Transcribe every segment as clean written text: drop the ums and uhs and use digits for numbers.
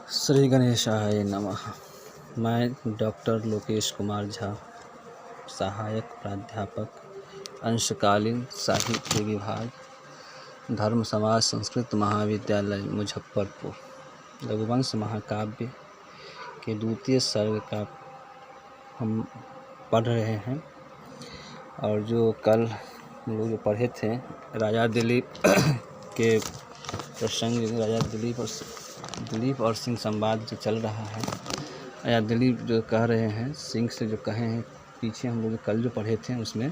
श्री गणेशाय नमः। मैं डॉक्टर लोकेश कुमार झा, सहायक प्राध्यापक, अंशकालीन साहित्य विभाग, धर्म समाज संस्कृत महाविद्यालय मुजफ्फरपुर, रघुवंश महाकाव्य के द्वितीय सर्ग का हम पढ़ रहे हैं। और जो कल हम लोग जो पढ़े थे राजा दिलीप के प्रसंग, राजा दिलीप और सिंह संवाद जो चल रहा है, राजा दिलीप जो कह रहे हैं सिंह से जो कहे हैं, पीछे हम लोग कल जो पढ़े थे उसमें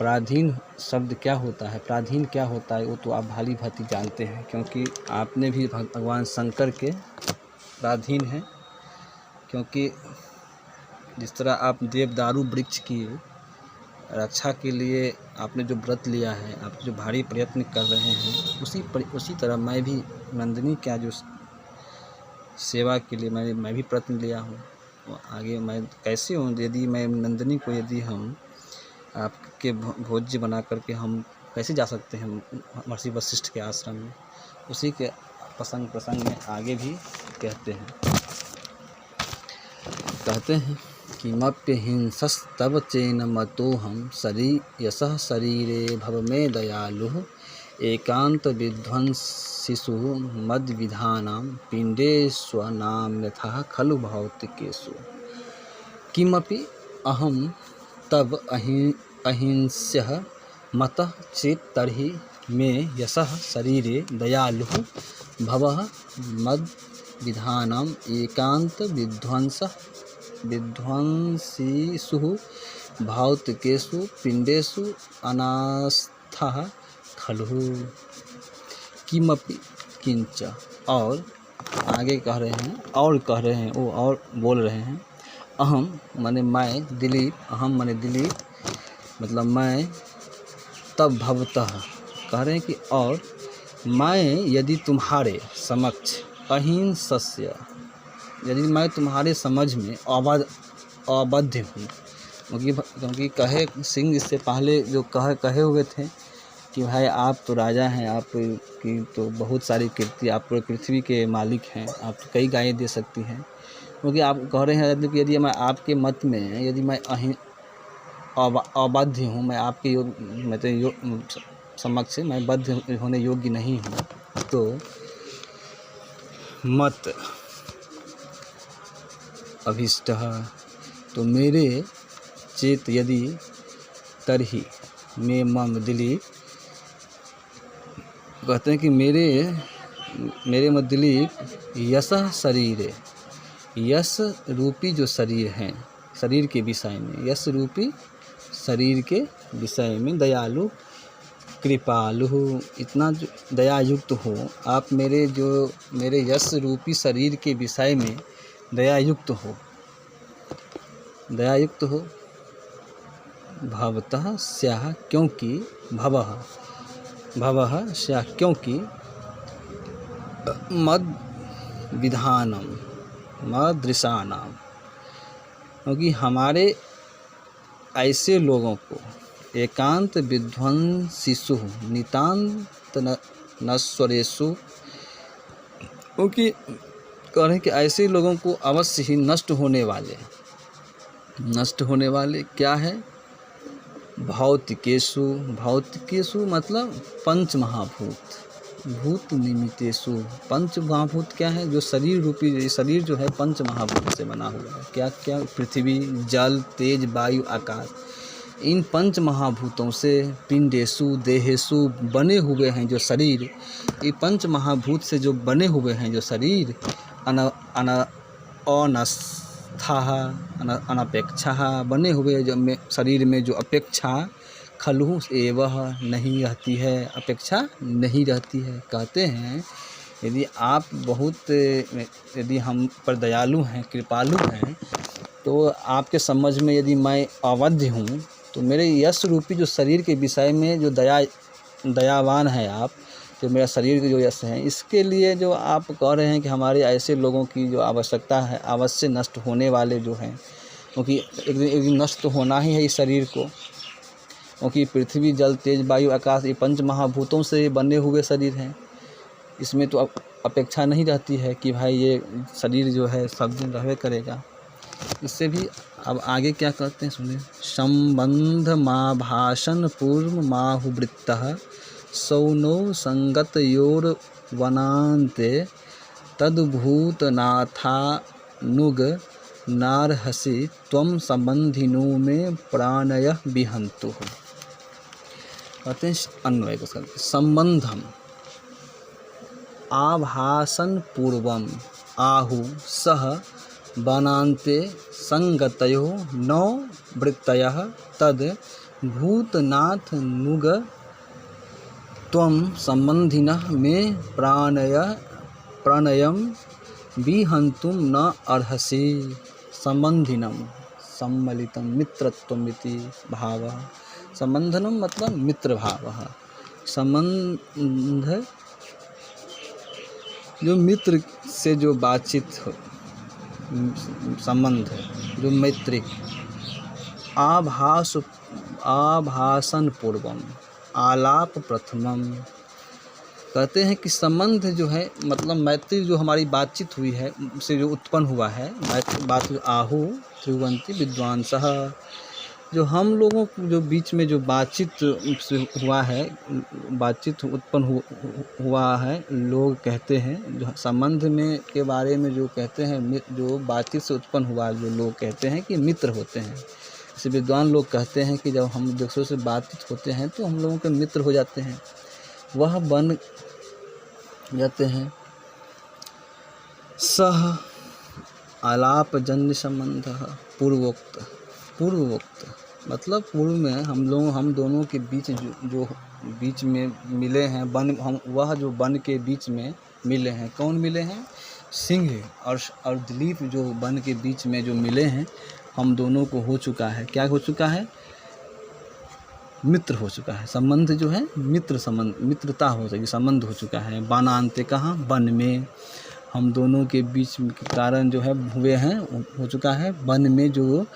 पराधीन शब्द क्या होता है, पराधीन क्या होता है वो तो आप भाली भांति जानते हैं, क्योंकि आपने भी भगवान शंकर के पराधीन हैं। क्योंकि जिस तरह आप देवदारू वृक्ष की रक्षा के लिए आपने जो व्रत लिया है, आप जो भारी प्रयत्न कर रहे हैं, उसी तरह मैं भी नंदिनी का जो सेवा के लिए मैं भी प्रयत्न लिया हूँ। आगे मैं कैसे हूँ, यदि मैं नंदिनी को यदि हम आपके भोज्य बना करके हम कैसे जा सकते हैं महर्षि वशिष्ठ के आश्रम में, उसी के प्रसंग में आगे भी कहते हैं किमप्य हिंसस्तव चेन मतोहम यशः शरीरे भव में दयालु एकांत विध्वंसिषु मद विधानां पिंडेष्वनाम यथा खलु भौतिकेषु। किमपि अहम तव अहिंस्यः मतः चेत् तर्हि मे यशः शरीरे दयालु भवः मद विधानां एकांत विध्वंसिषु भौतिकेषु पिंडेषु अनास्थः खलु। किमपि किंच, और आगे कह रहे हैं वो और बोल रहे हैं, अहम माने मैं, दिलीप, अहम माने दिलीप मतलब मैं, तब भवतः कह रहे हैं कि और मैं यदि तुम्हारे समक्ष अहिंसस्य, यदि मैं तुम्हारे समझ में अबाध्य हूँ, क्योंकि कहे सिंह इससे पहले जो कहे हुए थे कि भाई आप तो राजा हैं, आप की तो बहुत सारी कीर्ति, आप पूरे पृथ्वी के मालिक हैं, आप तो कई गायें दे सकती हैं, क्योंकि आप कह रहे हैं कि यदि मैं आपके मत में यदि मैं अबाध्य हूँ, मैं आपके समक्ष मैं बद्ध होने योग्य नहीं हूँ, तो मत अभीष्ट, तो मेरे चेत यदि तरही मे मम दिलीप, कहते हैं कि मेरे मत दिलीप यशः शरीरे, यश रूपी जो शरीर हैं, शरीर के विषय में, यश रूपी शरीर के विषय में दयालु कृपालु, इतना जो दयायुक्त हो आप, मेरे यश रूपी शरीर के विषय में दयायुक्त हो भवतः स्याः, क्योंकि भवः स्याः, क्योंकि मद विधानम मदृशानाम, क्योंकि हमारे ऐसे लोगों को एकांत विध्वंसिषु नितांत नश्वरेषु, क्योंकि कह रहे हैं कि ऐसे लोगों को अवश्य ही नष्ट होने वाले क्या है, भौतिकेषु मतलब पंच महाभूत, भूत निमित्तेषु, पंच महाभूत क्या है, जो शरीर रूपी शरीर जो है पंच महाभूत से बना हुआ है, क्या क्या, पृथ्वी, जल, तेज, वायु, आकाश, इन पंच महाभूतों से पिंडेषु देहेषु बने हुए हैं जो शरीर, ये पंच महाभूत से जो बने हुए हैं जो शरीर, अनपेक्षा बने हुए जो शरीर में जो अपेक्षा खलु एवह नहीं रहती है, अपेक्षा नहीं रहती है। कहते हैं यदि आप यदि हम पर दयालु हैं, कृपालु हैं, तो आपके समझ में यदि मैं अवध्य हूँ, तो मेरे यश रूपी जो शरीर के विषय में जो दयावान है आप, जो मेरा शरीर के जो यश है, इसके लिए जो आप कह रहे हैं कि हमारे ऐसे लोगों की जो आवश्यकता है, अवश्य नष्ट होने वाले जो हैं, क्योंकि एक दिन नष्ट तो होना ही है इस शरीर को, क्योंकि पृथ्वी, जल, तेज, वायु, आकाश, ये पंच महाभूतों से बने हुए शरीर हैं। इसमें तो अब अपेक्षा नहीं रहती है कि भाई ये शरीर जो है सब दिन रहवे करेगा। इससे भी अब आगे क्या कहते हैं सुनिए। संबंध माँ भाषण पूर्व माहुवृत्तः सौनो संगतयोर वनान्ते तद्भूतनाथानुग नार्हसि त्वं संबंधिनो में प्राणय विहंतु। कहते हैं अन्वय को संबंधम आभासन पूर्वम आहु सह वनान्ते संगतयो नौ वृत्तयः तद् भूतनाथ नुग त्वं संबंधिनः में प्रणयम विहंतुम न अर्हसि। संबंधिनम सम्मिलितम मित्रत्वमिति भावः। संबंधनम मतलब मित्र भावः। संबंध जो मित्र से जो बातचीत हो, संबंध जो मैत्रिक। आभासन पूर्वम आलाप प्रथमम। कहते हैं कि संबंध जो है मतलब मैत्री जो हमारी बातचीत हुई है से जो उत्पन्न हुआ है बात आहु त्रिवंती विद्वांसः। जो हम लोगों जो बीच में जो बातचीत हुआ है, बातचीत उत्पन्न हुआ है, लोग कहते हैं जो संबंध में के बारे में जो कहते हैं, जो बातचीत से उत्पन्न हुआ जो लोग कहते हैं कि मित्र होते हैं। जैसे विद्वान लोग कहते हैं कि जब हम दूसरों से बातचीत होते हैं तो हम लोगों के मित्र हो जाते हैं, वह बन जाते हैं। सह आलाप जन्य संबंध पूर्वोक्त मतलब पूर्व में हम दोनों के बीच जो बीच में मिले हैं वह जो वन के बीच में मिले हैं। कौन मिले हैं? सिंह और दिलीप जो वन के बीच में जो मिले हैं, हम दोनों को हो चुका है, क्या हो चुका है? मित्र हो चुका है। संबंध जो है मित्रता हो चुकी, संबंध हो चुका है। बानांते कहाँ? वन में। हम दोनों के बीच के कारण जो है हुए हैं, हो चुका है। वन में जो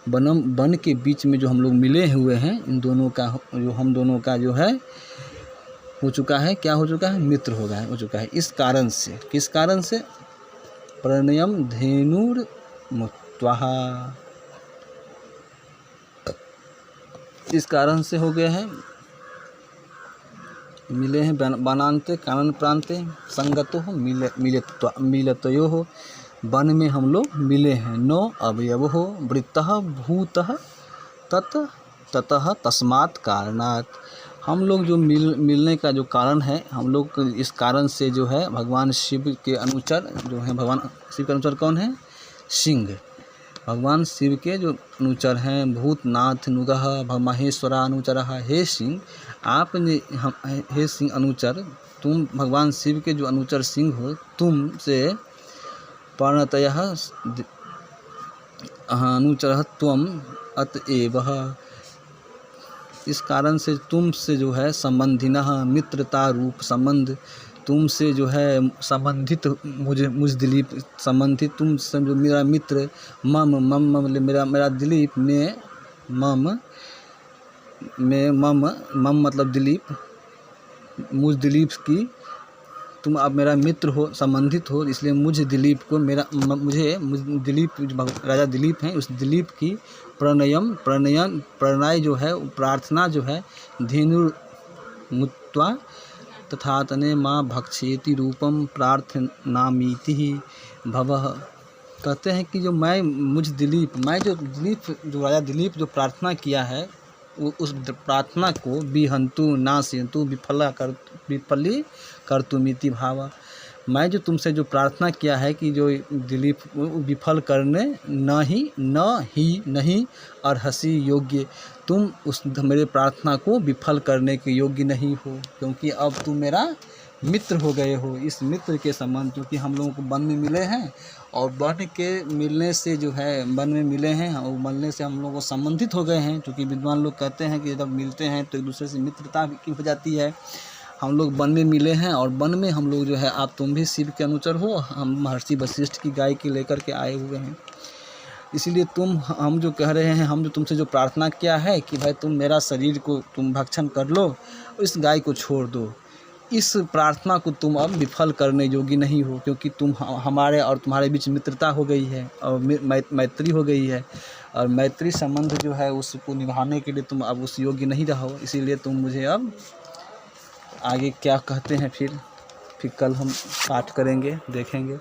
वन के बीच में जो हम लोग मिले हुए हैं, इन दोनों का जो हम दोनों का जो है हो चुका है, क्या हो चुका है? मित्र हो चुका है। इस कारण से, किस कारण से? प्रणयम धेनुर मुक्त्वा, इस कारण से हो गए हैं, मिले हैं। बनान्ते कारण प्रांते संगतो मिलतयो हो, वन में हम लोग मिले हैं। नो अवयव हो वृत्तः भूतः ततः तस्मात् कारणात्। हम लोग जो मिलने का जो कारण है, हम लोग इस कारण से जो है भगवान शिव के अनुचर जो हैं, भगवान शिव के अनुचर कौन है? सिंह। भगवान शिव के जो अनुचर हैं, भूतनाथ नुगः महेश्वरा अनुचरः। हे सिंह, आपने हे सिंह अनुचर, तुम भगवान शिव के जो अनुचर सिंह हो, तुम से प्रणतयः अनुचरः त्वम् अतएव, इस कारण से तुमसे जो है संबंधिनः मित्रता रूप संबंध, तुमसे जो है संबंधित मुझ दिलीप संबंधित, तुम जो मेरा मित्र मम मेरा दिलीप में मम मतलब दिलीप, मुझ दिलीप की तुम अब मेरा मित्र हो, संबंधित हो, इसलिए मुझे दिलीप को मुझे दिलीप राजा दिलीप हैं, उस दिलीप की प्रणय जो है, प्रार्थना जो है, धेनु मुक्त्वा तथा तने माँ भक्षेति रूपम प्रार्थनामीति भवः। कहते हैं कि जो जो राजा दिलीप जो प्रार्थना किया है, उस प्रार्थना को विहंतु नाशयंतु विफली कर्तुमिति भाव। मैं जो तुमसे जो प्रार्थना किया है कि जो दिलीप विफल करने नहीं और हंसी योग्य, तुम उस मेरे प्रार्थना को विफल करने के योग्य नहीं हो, क्योंकि अब तुम मेरा मित्र हो गए हो। इस मित्र के संबंध, क्योंकि हम लोगों को वन में मिले हैं, और वन के मिलने से जो है वन में मिले हैं और मिलने से हम लोग संबंधित हो गए हैं। क्योंकि विद्वान लोग कहते हैं कि जब मिलते हैं तो एक दूसरे से मित्रता की हो जाती है। हम लोग वन में मिले हैं और वन में हम लोग जो है, आप तुम भी शिव के अनुचर हो, हम महर्षि वशिष्ठ की गाय के लेकर के आए हुए हैं। इसीलिए हम जो कह रहे हैं, हम जो तुमसे जो प्रार्थना किया है कि भाई तुम मेरा शरीर को तुम भक्षण कर लो, इस गाय को छोड़ दो, इस प्रार्थना को तुम अब विफल करने योग्य नहीं हो, क्योंकि तुम हमारे और तुम्हारे बीच मित्रता हो गई है और मैत्री हो गई है, और मैत्री संबंध जो है उसको निभाने के लिए तुम अब उस योग्य नहीं रहो। इसीलिए तुम मुझे अब आगे क्या कहते हैं फिर कल हम पाठ करेंगे, देखेंगे।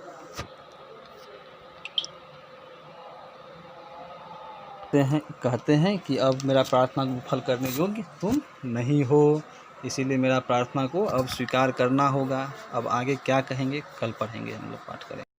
कहते हैं कि अब मेरा प्रार्थना को विफल करने योग्य तुम नहीं हो, इसीलिए मेरा प्रार्थना को अब स्वीकार करना होगा। अब आगे क्या कहेंगे कल पढ़ेंगे, हम लोग पाठ करेंगे।